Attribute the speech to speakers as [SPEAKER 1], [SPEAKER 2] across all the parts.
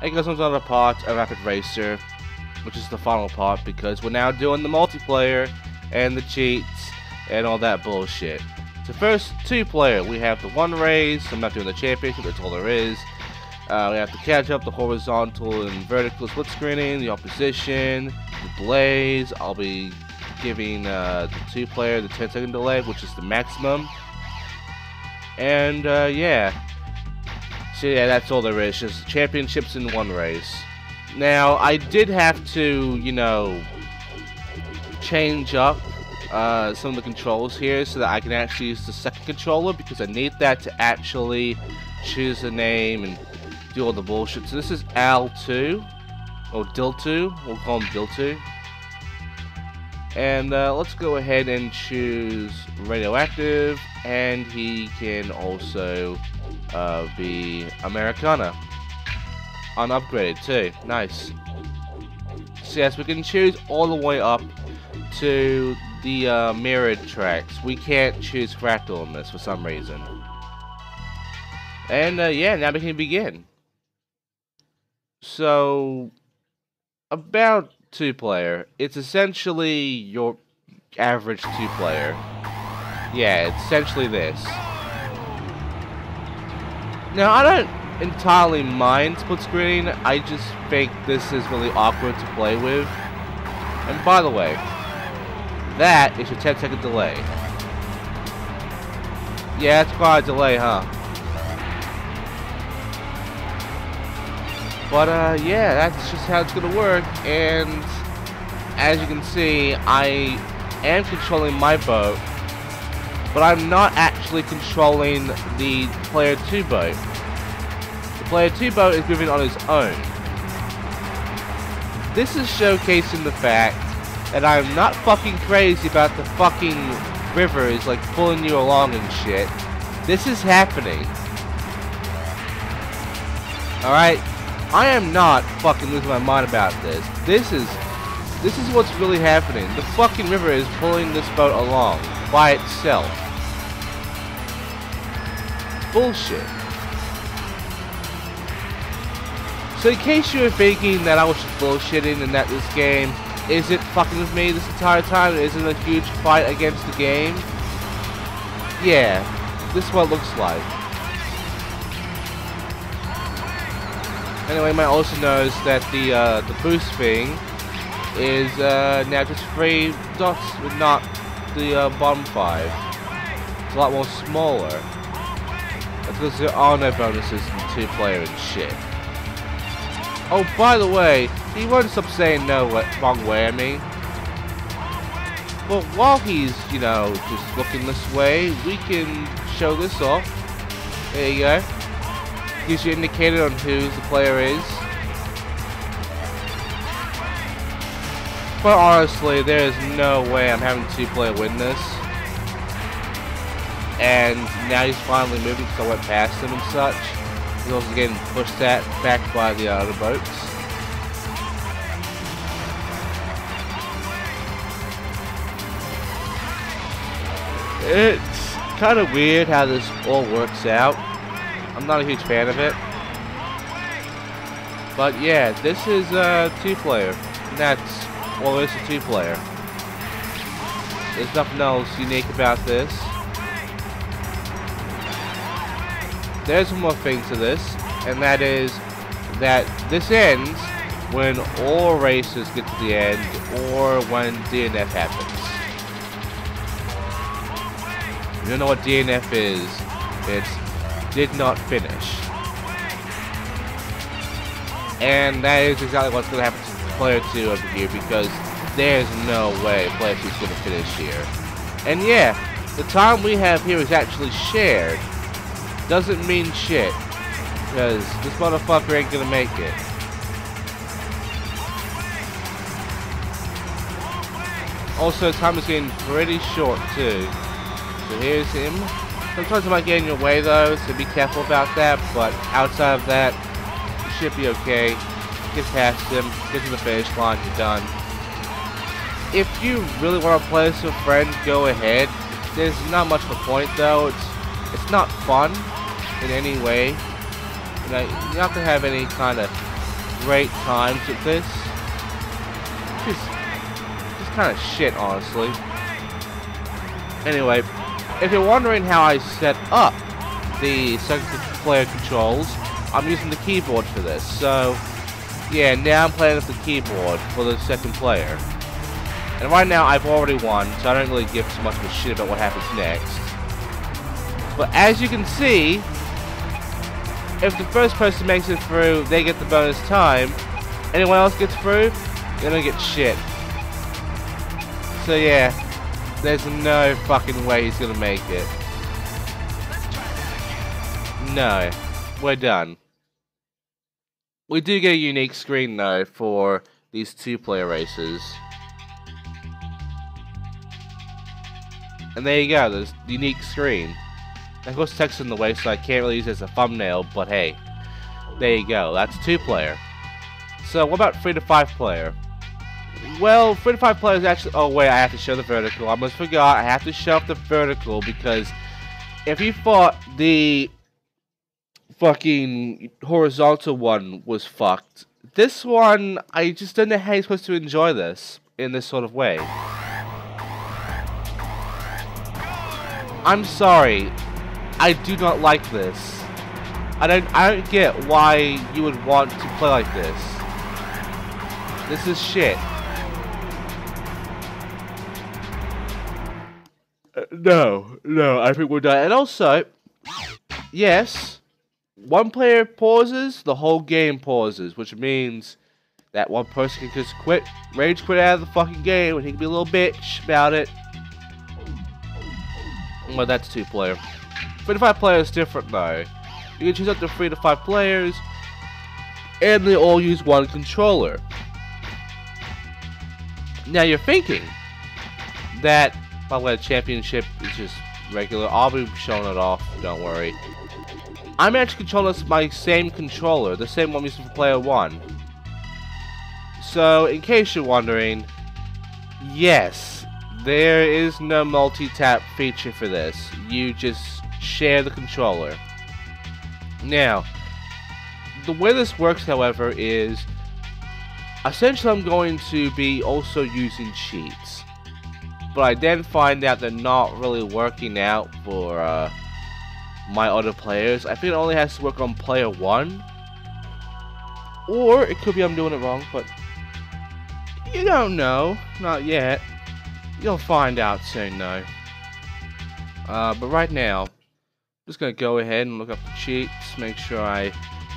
[SPEAKER 1] It goes on to another part, a Rapid Racer, which is the final part because we're now doing the multiplayer and the cheats and all that bullshit. So first, 2-player, we have the one race. I'm not doing the championship, that's all there is. We have to catch up the horizontal and vertical split screening, the opposition, the delays. I'll be giving the 2-player the 10-second delay, which is the maximum. And yeah. So yeah, that's all there is, just championships in one race. Now, I did have to, you know, change up some of the controls here so that I can actually use the second controller, because I need that to actually choose a name and do all the bullshit. So this is Al2, or Dil2, we'll call him Dil2. And let's go ahead and choose Radioactive, and he can also be Americana. Unupgraded too, nice. So yes, we can choose all the way up to the mirrored tracks. We can't choose fractal on this for some reason. And yeah, now we can begin. So, about 2-player, it's essentially your average 2-player. Yeah, it's essentially this. Now, I don't entirely mind split screening, I just think this is really awkward to play with. And by the way, that is your 10-second delay. Yeah, it's quite a delay, huh? But yeah, that's just how it's gonna work. And as you can see, I am controlling my boat, but I'm not actually controlling the player 2 boat. The player 2 boat is moving on its own. This is showcasing the fact that I'm not fucking crazy about the fucking rivers like pulling you along and shit. This is happening. Alright? I am not fucking losing my mind about this. This is what's really happening. The fucking river is pulling this boat along by itself. Bullshit. So in case you were thinking that I was just bullshitting and that this game isn't fucking with me this entire time, it isn't a huge fight against the game, yeah, this is what it looks like. Anyway, you might also notice that the boost thing is now just 3 dots with not the bottom 5. It's a lot more smaller. That's because there are no bonuses in 2-player and shit. Oh, by the way, he won't stop saying no wrong way, I mean. Well, while he's, you know, just looking this way, we can show this off. There you go. Gives you an indicator on who the player is. But honestly, there is no way I'm having 2-player win this. And now he's finally moving because I went past him and such. He's also getting pushed back by the other boats. It's kind of weird how this all works out. I'm not a huge fan of it. But yeah, this is 2-player. And that's, well, it's a 2-player. There's nothing else unique about this. There's one more thing to this, and that is that this ends when all races get to the end, or when DNF happens. You don't know what DNF is? It's did not finish. And that is exactly what's going to happen to player 2 over here, because there's no way player 2 is going to finish here. And yeah, the time we have here is actually shared. Doesn't mean shit, because this motherfucker ain't going to make it. Also, time is getting pretty short too. So here's him. Sometimes it might get in your way though, so be careful about that, but outside of that, you should be okay. Get past him, get to the finish line, you're done. If you really want to play this with friends, go ahead. There's not much of a point though, it's not fun in any way. You know, you're not going to have any kind of great times with this. Just kind of shit, honestly. Anyway, if you're wondering how I set up the second player controls, I'm using the keyboard for this. So, yeah, now I'm playing with the keyboard for the second player. And right now I've already won, so I don't really give too much of a shit about what happens next. But as you can see, if the first person makes it through, they get the bonus time. Anyone else gets through, they don't get shit. So yeah, there's no fucking way he's gonna make it. No, we're done. We do get a unique screen though for these 2-player races. And there you go, there's the unique screen. Of course, text in the way, so I can't really use it as a thumbnail, but hey, there you go, that's 2-player. So, what about 3 to 5 player? Well, 3 to 5 player is actually. Oh, wait, I have to show the vertical. I almost forgot, I have to show up the vertical because if you thought the fucking horizontal one was fucked, this one, I just don't know how you're supposed to enjoy this in this sort of way. I'm sorry. I do not like this. I don't get why you would want to play like this. This is shit. No, I think we're done. And also, yes, one player pauses, the whole game pauses, which means that one person can just rage quit out of the fucking game, and he can be a little bitch about it. Well, that's 2-player. 3 to 5 players is different though. You can choose up to 3 to 5 players, and they all use one controller. Now you're thinking that, by the way, the championship is just regular. I'll be showing it off, don't worry. I'm actually controlling this my same controller, the same one I'm using for player 1. So, in case you're wondering, yes, there is no multi-tap feature for this. You just share the controller. Now, the way this works, however, is essentially I'm going to be also using cheats. But I then find out they're not really working out for my other players. I think it only has to work on player 1. Or it could be I'm doing it wrong, but you don't know. Not yet. You'll find out soon though. But right now, I'm just going to go ahead and look up the cheats, make sure I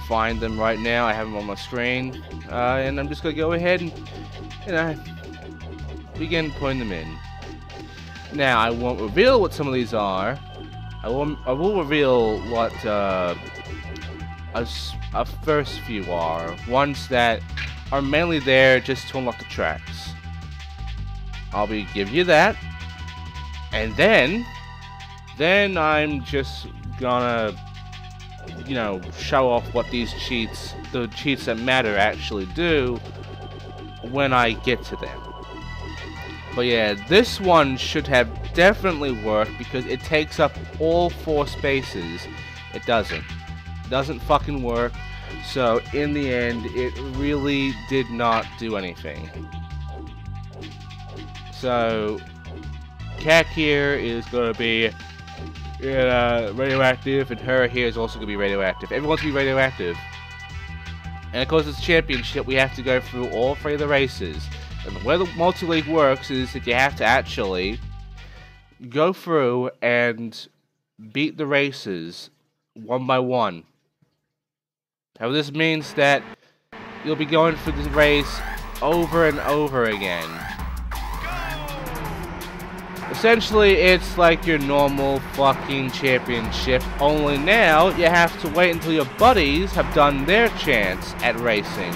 [SPEAKER 1] find them right now. I have them on my screen, and I'm just going to go ahead and, begin putting them in. Now, I won't reveal what some of these are. I will reveal what a first few are. Ones that are mainly there just to unlock the tracks. I'll be giving you that, and then I'm just gonna, show off what these cheats, the cheats that matter, actually do when I get to them. But yeah, this one should have definitely worked because it takes up all 4 spaces. It doesn't fucking work. So in the end, it really did not do anything. So Cat here is gonna be radioactive, and her here is also going to be radioactive. Everyone's going to be radioactive. And of course, it's a championship, we have to go through all 3 of the races. And the way the multi-league works is that you have to actually go through and beat the races one by one. Now, this means that you'll be going through this race over and over again. Essentially, it's like your normal fucking championship, only now you have to wait until your buddies have done their chance at racing.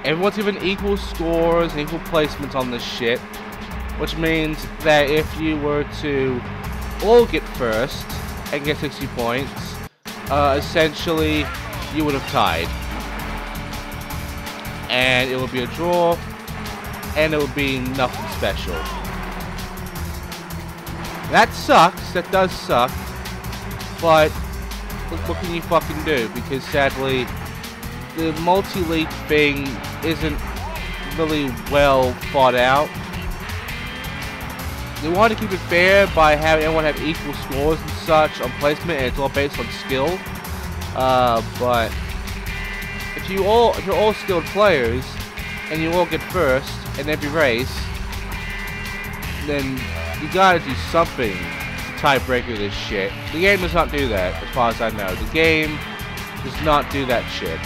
[SPEAKER 1] Everyone's given equal scores and equal placements on this shit, which means that if you were to all get first and get 60 points, essentially you would have tied. And it would be a draw, and it would be nothing special. That sucks, that does suck, but what can you fucking do? Because sadly, the multi-league thing isn't really well thought out. They want to keep it fair by having everyone have equal scores and such on placement, and it's all based on skill. But if you're all skilled players and you all get first in every race, then you gotta do something to tiebreaker this shit. The game does not do that, as far as I know. The game does not do that shit.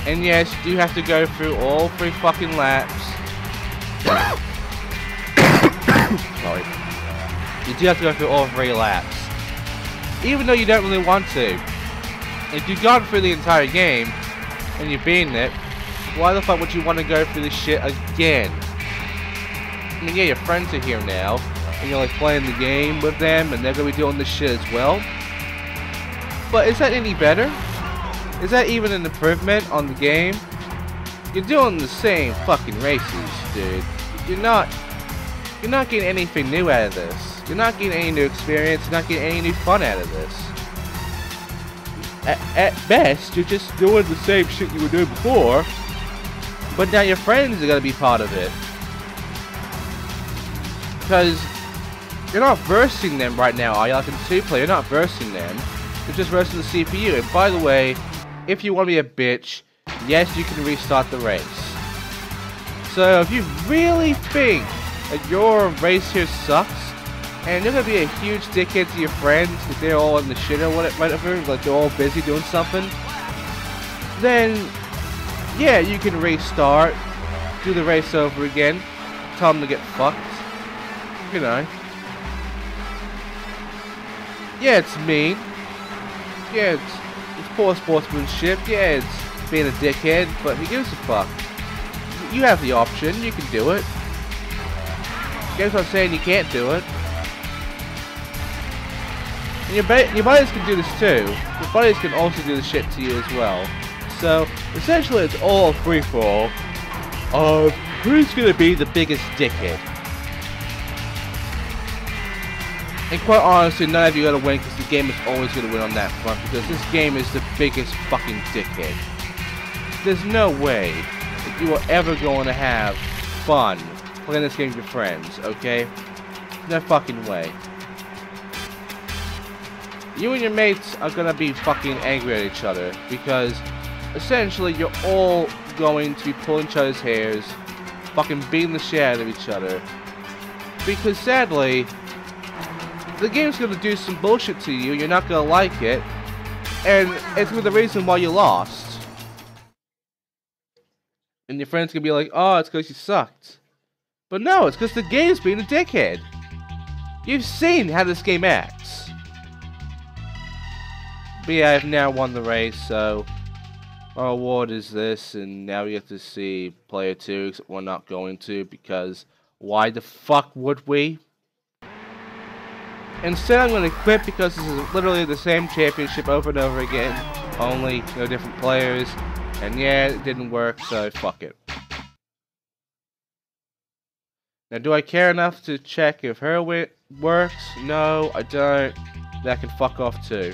[SPEAKER 1] And yes, you do have to go through all 3 fucking laps. Sorry. You do have to go through all 3 laps. Even though you don't really want to. If you've gone through the entire game, and you've beaten it, why the fuck would you want to go through this shit again? I mean, yeah, your friends are here now, and you're like playing the game with them, and they're gonna be doing this shit as well. But is that any better? Is that even an improvement on the game? You're doing the same fucking races, dude. You're not getting anything new out of this. You're not getting any new experience. You're not getting any new fun out of this. At best, you're just doing the same shit you were doing before, but now your friends are gonna be part of it. Because you're not versing them right now, are you? Like in 2-player, you're not versing them. You're just versing the CPU. And by the way, if you want to be a bitch, yes, you can restart the race. So if you really think that your race here sucks, and you're gonna be a huge dickhead to your friends because they're all in the shit or whatever, like they're all busy doing something, then yeah, you can restart, do the race over again, tell them to get fucked, you know. Yeah, it's mean. Yeah, it's poor sportsmanship. Yeah, it's being a dickhead, but who gives a fuck? You have the option, you can do it. Guess what I'm saying, you can't do it. And your buddies can do this too. Your buddies can also do the shit to you as well. So, essentially it's all free-for-all of who's gonna be the biggest dickhead. And quite honestly, none of you are gonna win because the game is always gonna win on that front because this game is the biggest fucking dickhead. There's no way that you are ever going to have fun playing this game with your friends, okay? No fucking way. You and your mates are gonna be fucking angry at each other because essentially you're all going to be pulling each other's hairs, fucking beating the shit out of each other. Because sadly, the game's gonna do some bullshit to you, you're not gonna like it, and it's the reason why you lost. And your friends gonna be like, oh, it's because you sucked. But no, it's because the game's being a dickhead. You've seen how this game acts. But yeah, I've now won the race, so our award is this, and now we get to see player 2, except we're not going to, because why the fuck would we? Instead, I'm going to quit because this is literally the same championship over and over again, only different players, and yeah, it didn't work, so fuck it. Now, do I care enough to check if her works? No, I don't. That can fuck off too.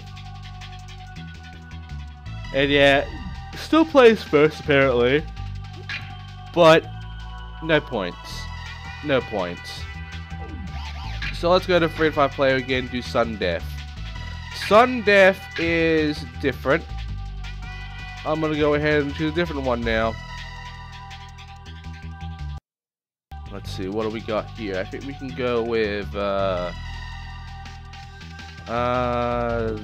[SPEAKER 1] And yeah, still plays first apparently, but no points. No points. So let's go to 3-5 player again, do sudden death. Sudden death is different. I'm gonna go ahead and choose a different one now. Let's see, what do we got here? I think we can go with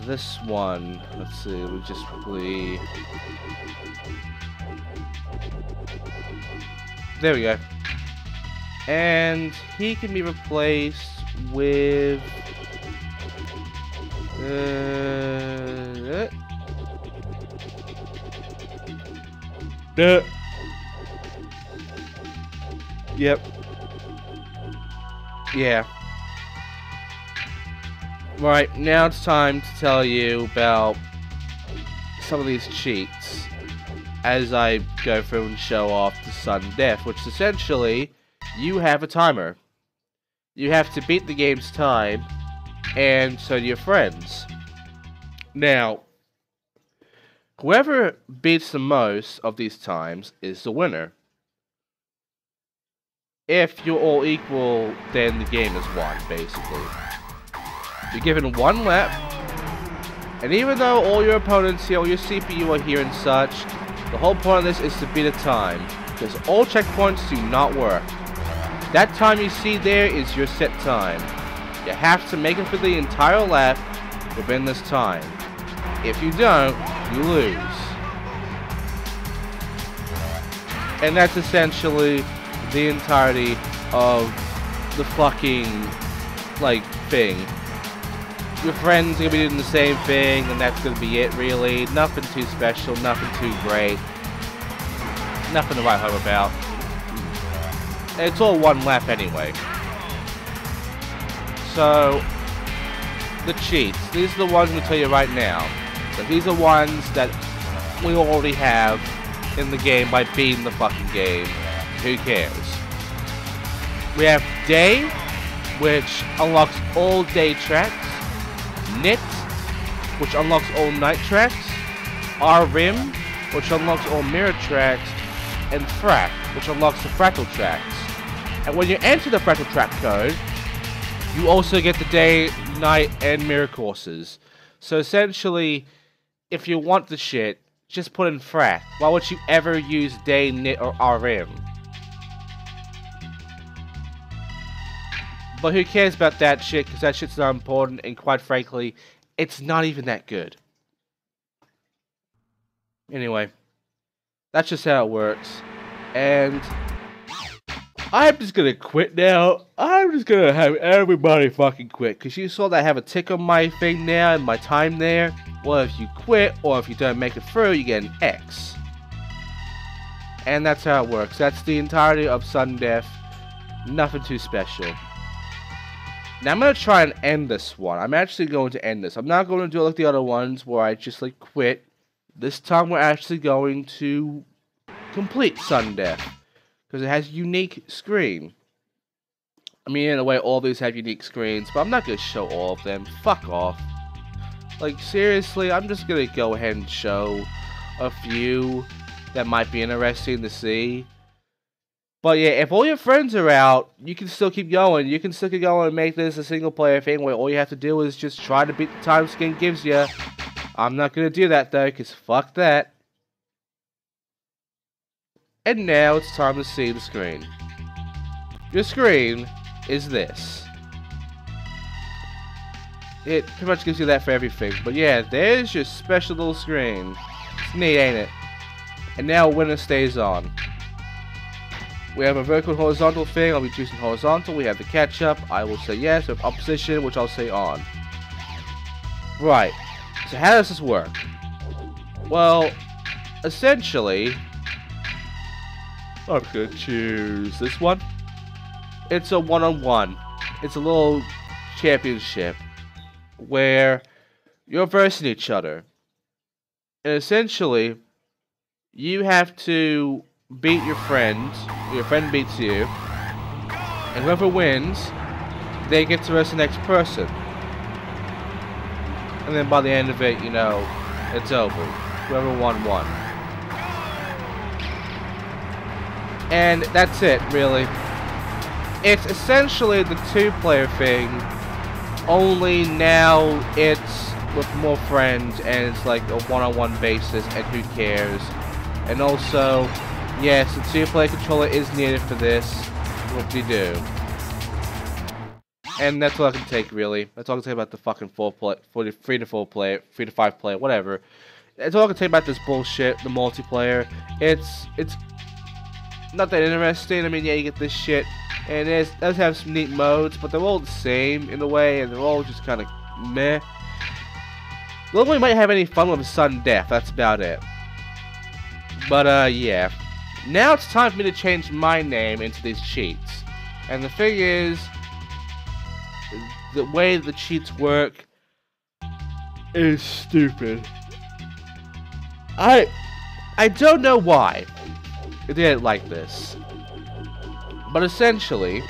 [SPEAKER 1] this one. Let's see, we just quickly. There we go. And he can be replaced with yep. Yeah. Right, now it's time to tell you about some of these cheats as I go through and show off the sudden death, which essentially, you have a timer. You have to beat the game's time, and so do your friends. Now, Whoever beats the most of these times is the winner. If you're all equal, then the game is won, basically. You're given one lap, and even though all your opponents here, all your CPU are here and such, the whole point of this is to beat a time, because all checkpoints do not work. That time you see there is your set time. You have to make it for the entire lap within this time. If you don't, you lose. And that's essentially the entirety of the fucking, like, thing. Your friends are gonna be doing the same thing, and that's gonna be it, really. Nothing too special, nothing too great. Nothing to write home about. And it's all one lap anyway. So, the cheats. These are the ones I'm gonna tell you right now. So these are ones that we already have in the game by beating the fucking game. Who cares? We have Day, which unlocks all day tracks. Knit, which unlocks all night tracks. R-Rim, which unlocks all mirror tracks. And Frac, which unlocks the fractal tracks. And when you enter the fractal track code, you also get the day, night, and mirror courses. So essentially, if you want the shit, just put in Frac. Why would you ever use Day, Knit, or RM? But who cares about that shit, because that shit's not important, and quite frankly, it's not even that good. Anyway, that's just how it works. And I'm just gonna quit now. I'm just gonna have everybody fucking quit, because you saw that I have a tick on my thing now, and my time there. Well, if you quit, or if you don't make it through, you get an X. And that's how it works. That's the entirety of sudden death. Nothing too special. Now I'm going to try and end this one. I'm actually going to end this. I'm not going to do it like the other ones where I just like quit. This time we're actually going to complete sudden death. Because it has a unique screen. I mean, in a way, all these have unique screens, but I'm not going to show all of them. Fuck off. Like, seriously, I'm just going to go ahead and show a few that might be interesting to see. But yeah, if all your friends are out, you can still keep going. You can still keep going and make this a single player thing where all you have to do is just try to beat the time skin gives you. I'm not going to do that though, because fuck that. And now it's time to see the screen. Your screen is this. It pretty much gives you that for everything. But yeah, there's your special little screen. It's neat, ain't it? And now winner stays on. We have a vertical and horizontal thing. I'll be choosing horizontal. We have the catch up. I will say yes. We have opposition, which I'll say on. Right. So how does this work? Well, essentially, I'm gonna choose this one. It's a one-on-one. It's a little championship where you're versing each other. And essentially, you have to beat your friend beats you, and whoever wins, they get to verse the next person. And then by the end of it, you know, it's over. Whoever won. And that's it, really. It's essentially the two-player thing, only now it's with more friends, and it's like a one-on-one basis, and who cares. And also, yes, the two-player controller is needed for this. Whoop-de-doo. And that's all I can take, really. That's all I can say about the fucking 3 to 4 player, 3 to 5 player, whatever. That's all I can say about this bullshit, the multiplayer. It's not that interesting. I mean, yeah, you get this shit, and it does have some neat modes, but they're all the same in a way, and they're all just kind of meh. The only way you might have any fun with is sudden death. That's about it. But yeah. Now it's time for me to change my name into these cheats. And the thing is, the way the cheats work is stupid. I don't know why it did it like this. But essentially,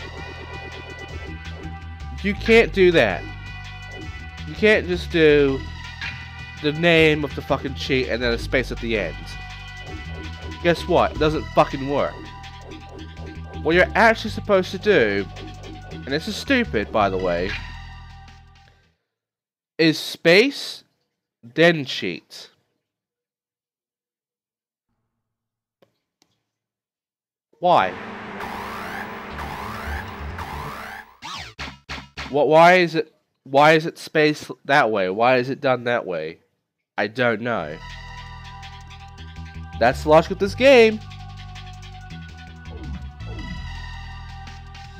[SPEAKER 1] you can't do that. You can't just do the name of the fucking cheat and then a space at the end. Guess what? It doesn't fucking work. What you're actually supposed to do, and this is stupid by the way, is space, then cheat. Why? Why is it spaced that way? Why is it done that way? I don't know. That's the logic of this game.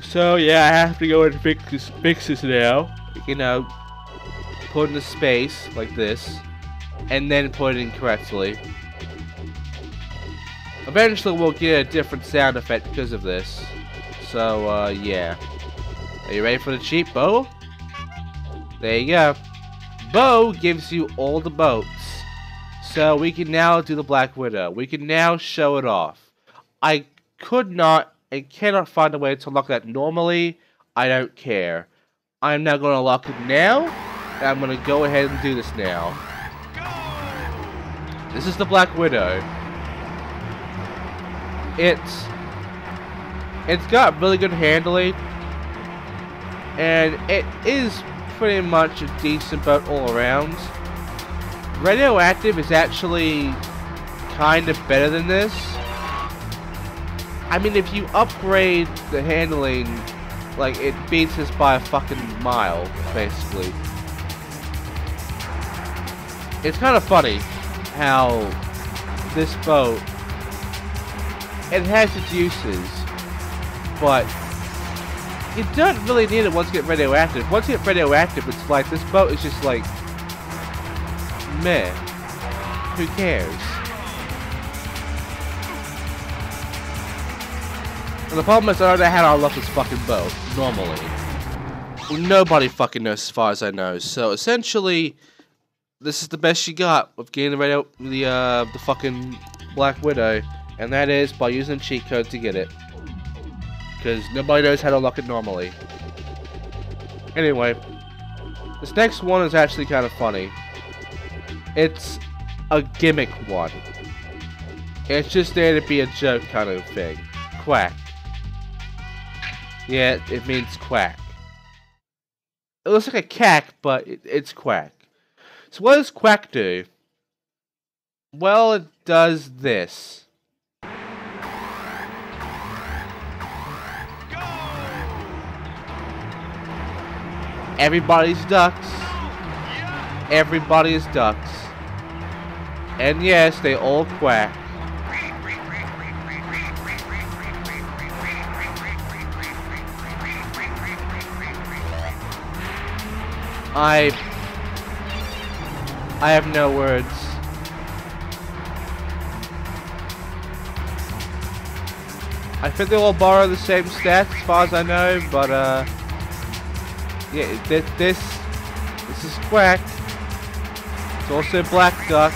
[SPEAKER 1] So yeah, I have to go and fix this now. You know, put in the space like this, and then put it in correctly. Eventually we'll get a different sound effect because of this. So yeah. Are you ready for the cheat, Bo? There you go. Bo gives you all the boats. So we can now do the Black Widow. We can now show it off. I could not and cannot find a way to unlock that normally. I don't care. I'm now going to unlock it now. And I'm going to go ahead and do this now. This is the Black Widow. It's got really good handling. And it is pretty much a decent boat all around. Radioactive is actually kind of better than this. I mean, if you upgrade the handling, like, it beats this by a fucking mile, basically. It's kind of funny how this boat, it has its uses, but you don't really need it once you get radioactive. Once you get radioactive, it's like, this boat is just like, meh. Who cares? And the problem is I don't know how to unlock this fucking boat, normally. Well, nobody fucking knows as far as I know. So essentially, this is the best you got with getting the fucking Black Widow. And that is by using a cheat code to get it. Because nobody knows how to unlock it normally. Anyway, this next one is actually kind of funny. It's a gimmick one. It's just there to be a joke kind of thing. Quack. Yeah, it means quack. It looks like a cack, but it's quack. So what does quack do? Well, it does this. Everybody's ducks. Everybody is ducks. And yes, they all quack. I have no words. I think they all borrow the same stats as far as I know, but yeah, this is quack. It's also black ducks.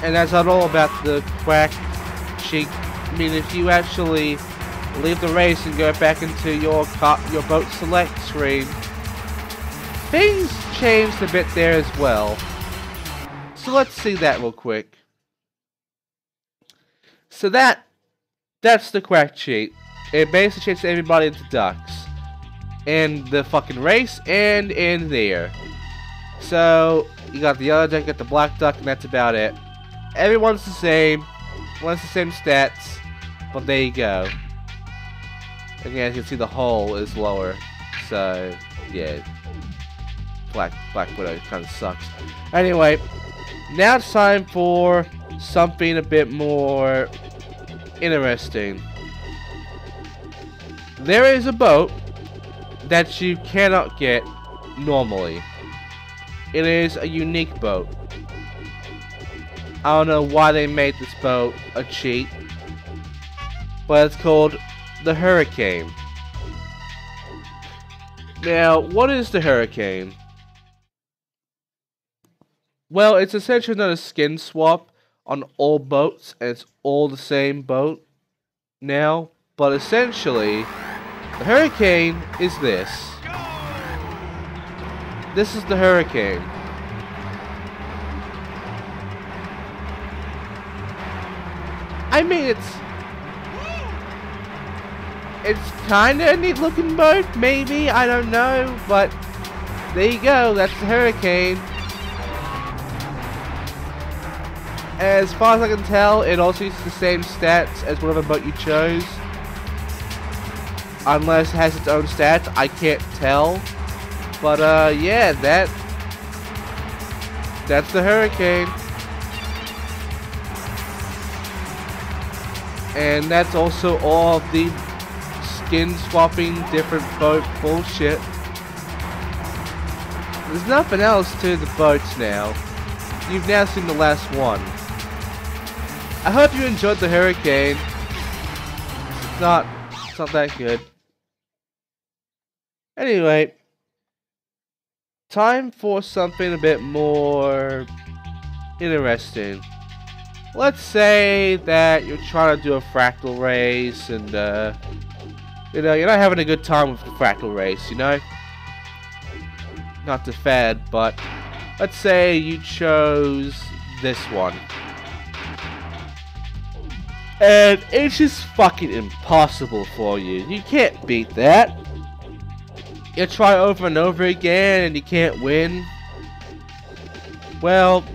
[SPEAKER 1] And that's not all about the quack cheat. I mean, if you actually leave the race and go back into your boat select screen, things changed a bit there as well. So let's see that real quick. So that's the quack cheat. It basically changes everybody into ducks. In the fucking race and in there. So you got the yellow duck, you got the black duck, and that's about it. Everyone's the same. One's the same stats. But there you go. And yeah, as you can see, the hull is lower. So yeah, Black Widow kind of sucks. Anyway, now it's time for something a bit more interesting. There is a boat that you cannot get normally. It is a unique boat. I don't know why they made this boat a cheat, but it's called the Hurricane. Now, what is the Hurricane? Well, it's essentially another skin swap on all boats, and it's all the same boat now, but essentially, the Hurricane is this. this is the hurricane. I mean, it's kinda a neat looking boat, maybe, I don't know, but there you go, that's the hurricane. As far as I can tell, it also uses the same stats as whatever boat you chose. Unless it has its own stats, I can't tell. But yeah, that's the hurricane. And that's also all of the skin swapping different boat bullshit. There's nothing else to the boats now. You've now seen the last one. I hope you enjoyed the hurricane. It's not that good. Anyway, time for something a bit more interesting. Let's say that you're trying to do a fractal race and you know, you're not having a good time with the fractal race, you know? Not to fad, but let's say you chose this one. And it's just fucking impossible for you. You can't beat that. You try over and over again and you can't win. Well,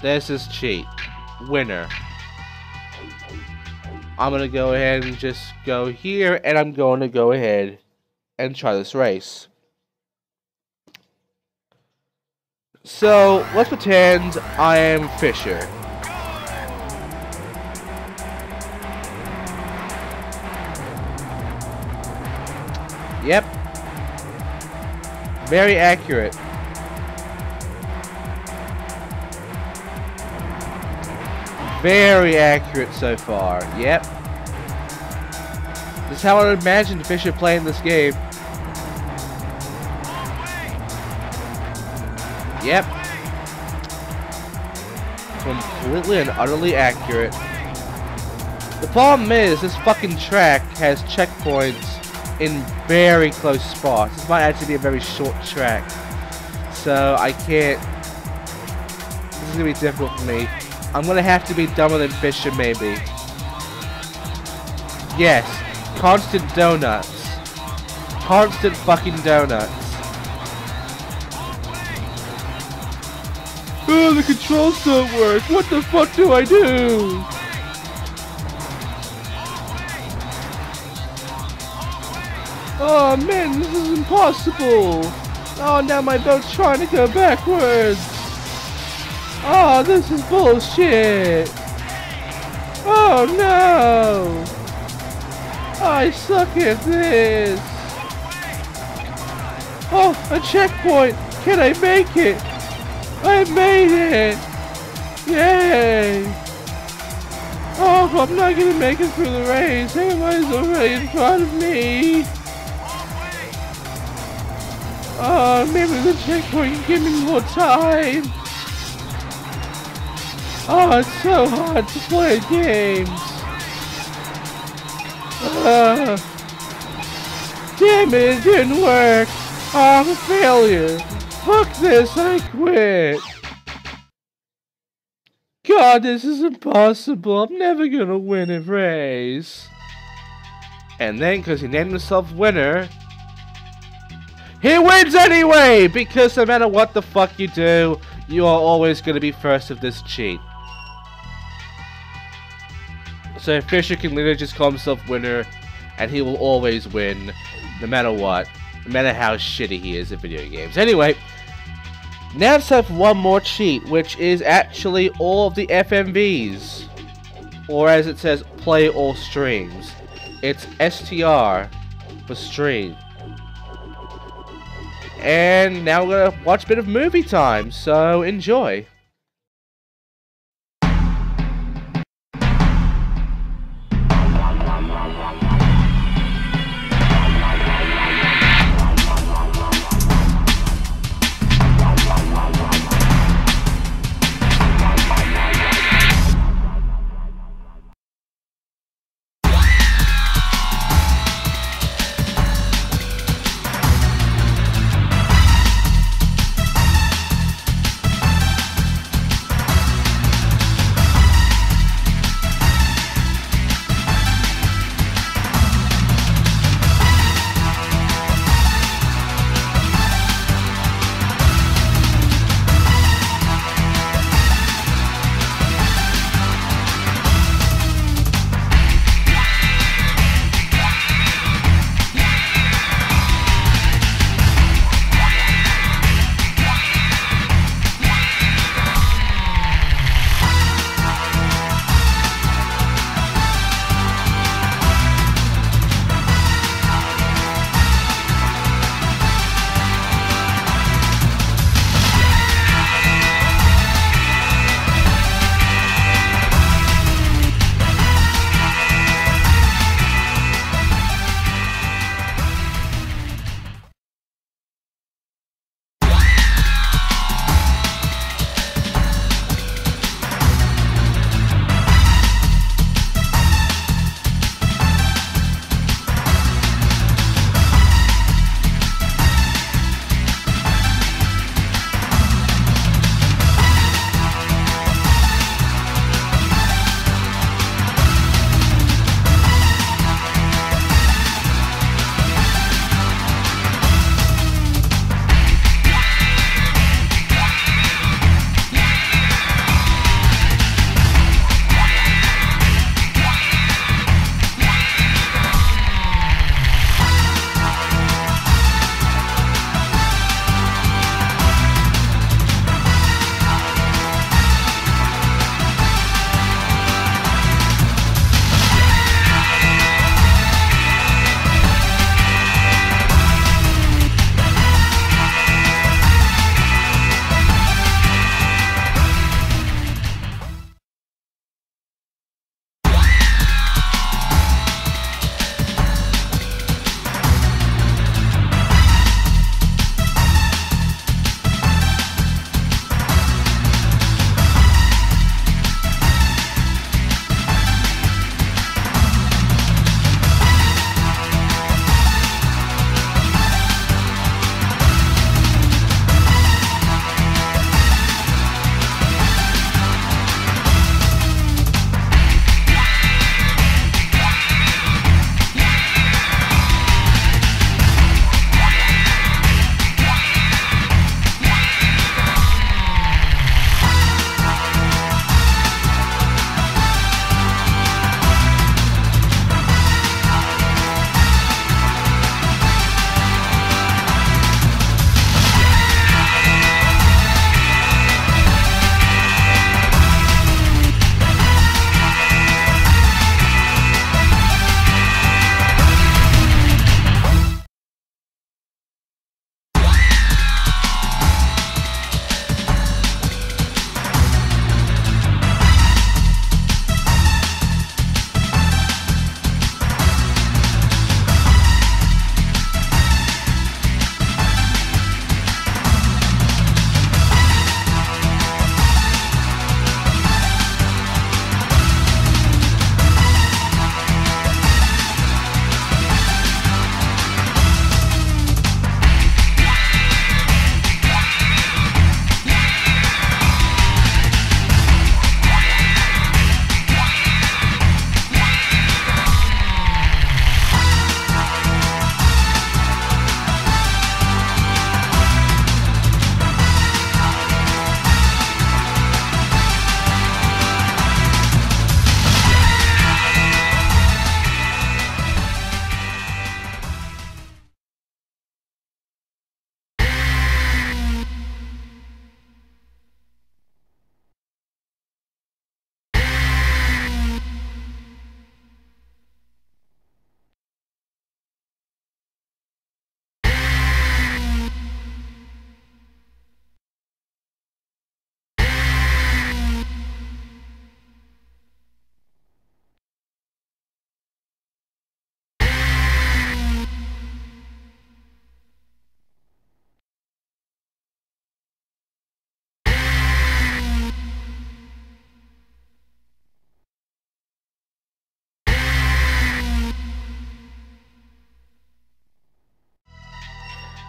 [SPEAKER 1] there's this cheat. Winner. I'm gonna go ahead and just go here, and I'm going to go ahead and try this race. So, let's pretend I am Fisher. Yep. Very accurate. Very accurate so far. Yep. This is how I would imagine Fisher playing this game. Yep. Completely and utterly accurate. The problem is, this fucking track has checkpoints in very close spots. This might actually be a very short track. So I can't... This is gonna be difficult for me. I'm gonna have to be dumber than Fisher, maybe. Yes. Constant donuts. Constant fucking donuts. Oh, the controls don't work. What the fuck do I do? Oh man, this is impossible. Oh, now my boat's trying to go backwards. Oh, this is bullshit. Oh no. I suck at this. Oh, a checkpoint. Can I make it? I made it. Yay. Oh, I'm not gonna make it through the race. Everybody's already in front of me. Oh, maybe the checkpoint can give me more time. Oh, it's so hard to play games. Damn it didn't work. Oh, I'm a failure. Fuck this, I quit. God, this is impossible. I'm never gonna win a race. And then, because he named himself winner, he wins anyway! Because no matter what the fuck you do, you are always gonna be first of this cheat. So Fisher can literally just call himself winner, and he will always win, no matter what. No matter how shitty he is at video games. Anyway, now let's have one more cheat, which is actually all of the FMVs. Or as it says, play all streams. It's STR for stream. And now we're gonna watch a bit of movie time, so enjoy.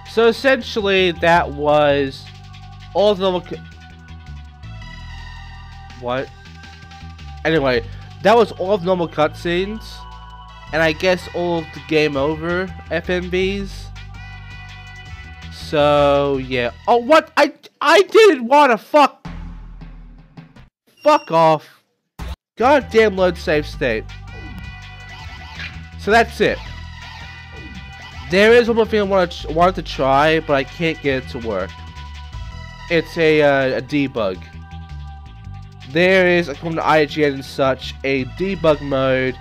[SPEAKER 1] So essentially, that was all the normal. What? Anyway, that was all of normal cutscenes, and I guess all of the game over FMVs. So yeah. Oh, what? I didn't want to fuck off. Goddamn load save state. So that's it. There is one more thing I wanted to try, but I can't get it to work. It's a debug. There is, according to IGN and such, a debug mode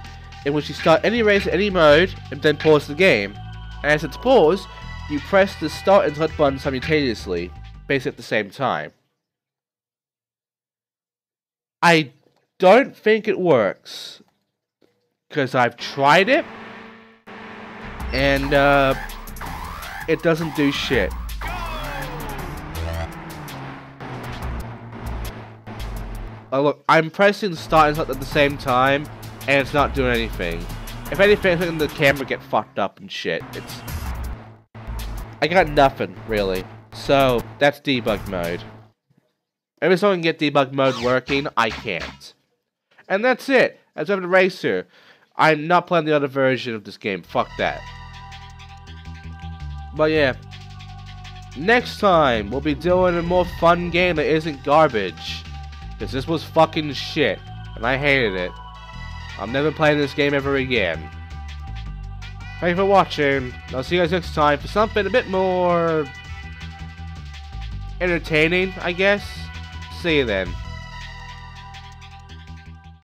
[SPEAKER 1] in which you start any race at any mode and then pause the game. And as it's paused, you press the start and select button simultaneously, basically at the same time. I don't think it works, because I've tried it, and it doesn't do shit. Oh, look, I'm pressing start and select at the same time, and it's not doing anything. If anything, the camera get fucked up and shit. I got nothing, really. So, that's debug mode. Every time I can get debug mode working, I can't. And that's it. As Evan Racer, I'm not playing the other version of this game. Fuck that. But yeah. Next time, we'll be doing a more fun game that isn't garbage. Because this was fucking shit. And I hated it. I'm never playing this game ever again. Thank you for watching. I'll see you guys next time for something a bit more entertaining, I guess. See you then.